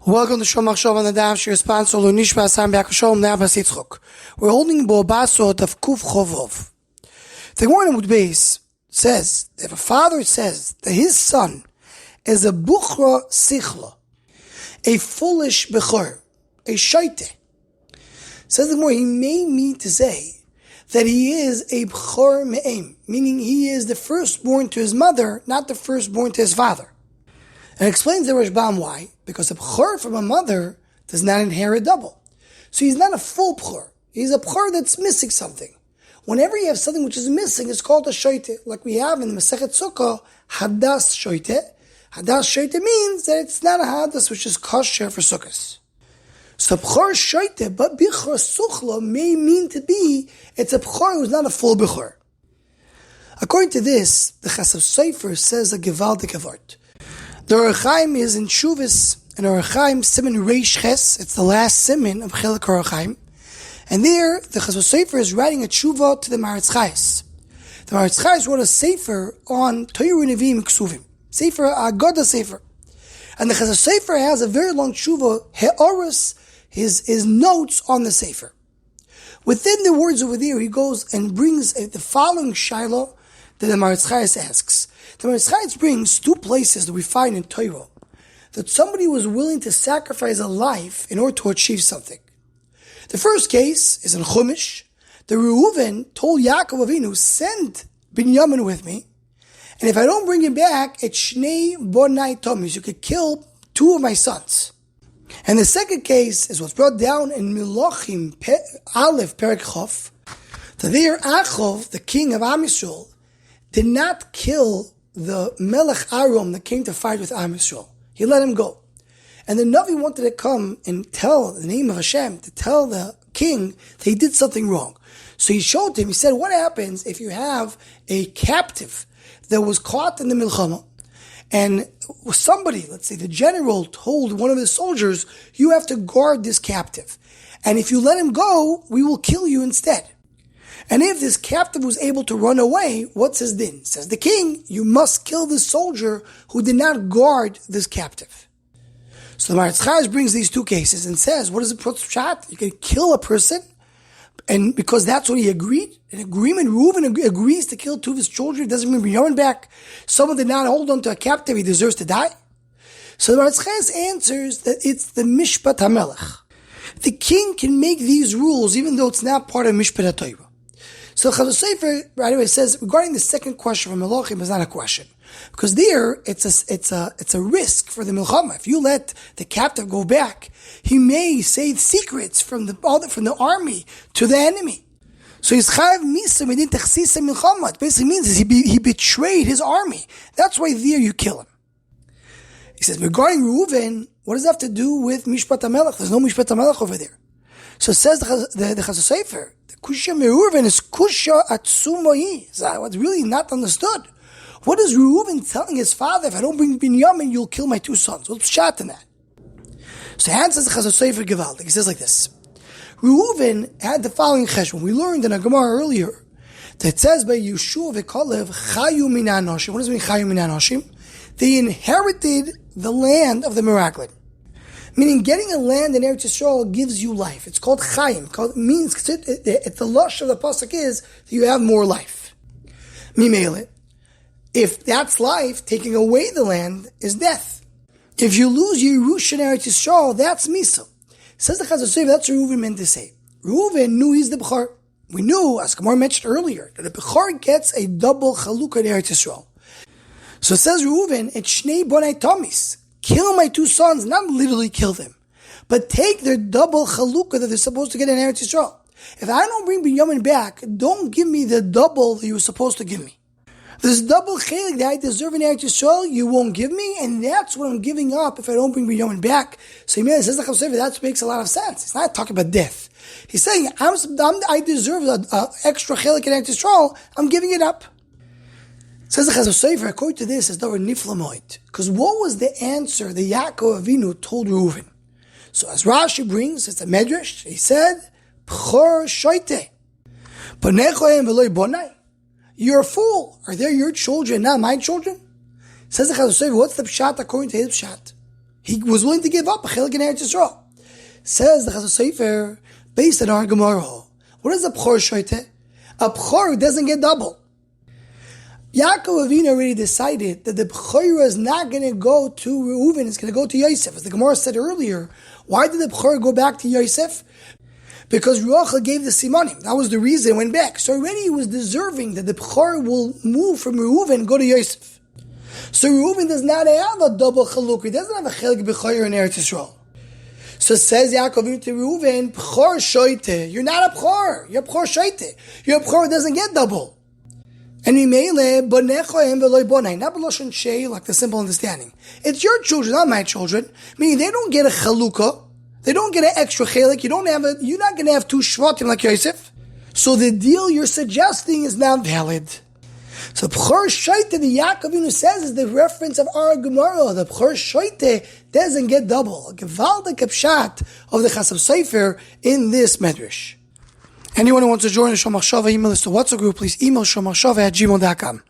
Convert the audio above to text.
Welcome to Shomach Shov on the Daf. She responds to Lunishma Sam Bakashom now Basitzchok. We're holding Bo Basra of Kuf Chovov. The Gemara in Base says if a father says that his son is a Bechor Sichla, a foolish Bechor, a Shaite, says the Gemara, he may mean to say that he is a Bechor Me'em, meaning he is the firstborn to his mother, not the firstborn to his father. And explains the Rashbam why. Because a Bechor from a mother does not inherit double. So he's not a full Bechor. He's a Bechor that's missing something. Whenever you have something which is missing, it's called a Shoite. Like we have in the Masechet Sukkah, Hadas Shoite. Hadas Shoite means that it's not a Hadas which is kosher for Sukkahs. So Bechor Shoite, but Bechor Suchla may mean to be, it's a Bechor who's not a full Bechor. According to this, the Chasam Soffer says a Givaldik Pshat. The Orachaim is in Shuvas, and Orachaim, Siman Reish Ches, it's the last Siman of Chelik Orachaim. And there, the Chasam Soffer is writing a tshuva to the Maharatz Chayes. The Maharatz Chayes wrote a sefer on Torah Nevi'im Ksuvim. Sefer, Agoda Sefer. And the Chasam Soffer has a very long tshuva, He'oros, his notes on the sefer. Within the words over there, he goes and brings the following shiloh that the Maharatz Chayes asks. The Maharatz Chayes brings two places that we find in Torah that somebody was willing to sacrifice a life in order to achieve something. The first case is in Chumash. The Reuven told Yaakov Avinu, send Binyamin with me, and if I don't bring him back, it's Shnei Bonai Tomis, you could kill two of my sons. And the second case is what's brought down in Milochim Aleph Perek Chof, that there Achov, the king of Am Yisrael, did not kill the Melech Aram that came to fight with Am Yisrael. He let him go. And the Navi wanted to come and tell the name of Hashem, to tell the king that he did something wrong. So he showed him, he said, what happens if you have a captive that was caught in the Milchama, and somebody, let's say the general, told one of his soldiers, you have to guard this captive. And if you let him go, we will kill you instead. And if this captive was able to run away, what's his din? Says the king, you must kill this soldier who did not guard this captive. So the Maharatz Chayes brings these two cases and says, what is the Pshat? You can kill a person, and because that's what he agreed, an agreement, Reuven agrees to kill two of his children, it doesn't mean Binyamin back. Someone did not hold on to a captive, he deserves to die. So the Maharatz Chayes answers that it's the Mishpat HaMelech. The king can make these rules even though it's not part of Mishpat HaTorah. So Chasam Soffer right away says regarding the second question from Melochim is not a question, because there it's a risk for the milchama. If you let the captive go back, he may say secrets from the army to the enemy. So he's chayav misa medin tachsisa milchama. It basically means he betrayed his army. That's why there you kill him. He says regarding Reuven, what does that have to do with Mishpat HaMelech? There's no Mishpat HaMelech over there. So it says the Chasam Soffer, Kusha Reuven is Kusha Atzumoi. What's really not understood. What is Reuven telling his father? If I don't bring Binyamin, you'll kill my two sons. What's Pshat in that? So he answers the Chasam Soffer Givaldik. He says like this. Reuven had the following cheshbon. We learned in a Gemara earlier that it says by Yeshua v'Kalev Chayu Min Hanoshim. What does it mean Chayu Min Hanoshim? They inherited the land of the Meraglim. Meaning, getting a land in Eretz Yisrael gives you life. It's called Chaim. It means, the lush of the pasuk is that you have more life. Mimele. If that's life, taking away the land is death. If you lose Yerusha in Eretz Yisrael, that's Misa. Says the Chasam Soffer, that's what Reuven meant to say. Reuven knew he's the Bechor. We knew, as Gemara mentioned earlier, that the Bechor gets a double chalukah in Eretz Yisrael. So it says Reuven, it's Shnei Bonai Tomis. Kill my two sons, not literally kill them, but take their double chalukah that they're supposed to get in Eretz Yisrael. If I don't bring Binyamin back, don't give me the double that you were supposed to give me. This double chelik that I deserve in Eretz Yisrael, you won't give me, and that's what I'm giving up if I don't bring Binyamin back. So he says, that makes a lot of sense. He's not talking about death. He's saying, I deserve an extra chelik in Eretz Yisrael, I'm giving it up. Says the Chasam Soffer, according to this, is Davar Nifla Moed. Because what was the answer that Yaakov Avinu told Reuven? So as Rashi brings, it's a Medrash, he said, Bechor Shoite. Panechohem v'loi bonai. You're a fool. Are they your children, not my children? Says the Chasam Soffer, what's the Pshat according to his Pshat? He was willing to give up a chelik in Eretz Yisrael. Says the Chasam Soffer, based on our Gemara. What is a Bechor shoite? A Bechor doesn't get double. Yaakov Avinu already decided that the Bechor is not going to go to Reuven, it's going to go to Yosef. As the Gemara said earlier, why did the Bechor go back to Yosef? Because Rachel gave the Simonim. That was the reason it went back. So already he was deserving that the Bechor will move from Reuven and go to Yosef. So Reuven does not have a double chaluk. He doesn't have a chelik Bechor in Eretz Yisrael. So says Yaakov Avinu to Reuven, Bechor shoite. You're not a Bechor. You're a Bechor shoite. Your Bechor doesn't get double. And Mimele, bonechohem v'loy bonai. Not b'loshen shei, like the simple understanding. It's your children, not my children. Meaning they don't get a chalukah. They don't get an extra chelik. You're not going to have two shvatim like Yosef. So the deal you're suggesting is not valid. So Bechor shoite, the Yaakov Avinu says, is the reference of our Gemara. The Bechor shoite doesn't get double. Givaldik Pshat of the Chasam Soffer in this medrash. Anyone who wants to join the Shomachshava email list to WhatsApp group, please email shomachshava@gmail.com.